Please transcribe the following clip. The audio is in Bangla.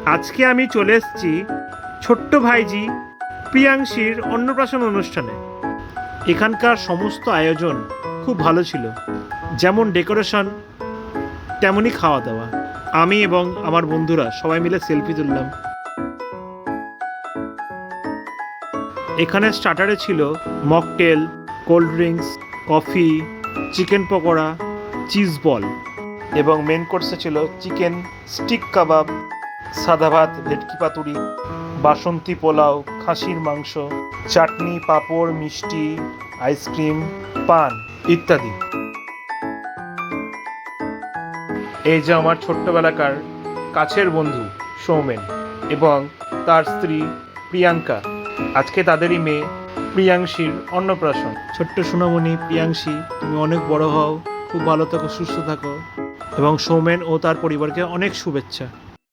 আজকে আমি চলে এসেছি ছোট্ট ভাইজি প্রিয়াংশীর অন্নপ্রাশন অনুষ্ঠানে। এখানকার সমস্ত আয়োজন খুব ভালো ছিল, যেমন ডেকোরেশন তেমনই খাওয়া দাওয়া। আমি এবং আমার বন্ধুরা সবাই মিলে সেলফি তুললাম। এখানে স্টার্টারে ছিল mocktail, cold drinks, coffee, chicken pakora, cheese ball, এবং মেন কোর্সে ছিল চিকেন স্টিক কাবাব, সাদা ভাত, ভেটকি পাতুরি, বাসন্তী পোলাও, খাসির মাংস, চাটনি, পাঁপড়, মিষ্টি, আইসক্রিম, পান ইত্যাদি। এই যে আমার ছোট্টবেলাকার কাছের বন্ধু সৌমেন এবং তার স্ত্রী প্রিয়াঙ্কা, আজকে তাদেরই মেয়ে প্রিয়াংশীর অন্নপ্রাশন। ছোট্ট সোনামণি প্রিয়াংশী, তুমি অনেক বড় হও, খুব ভালো থাকো, সুস্থ থাকো, এবং সৌমেন ও তার পরিবারকে অনেক শুভেচ্ছা।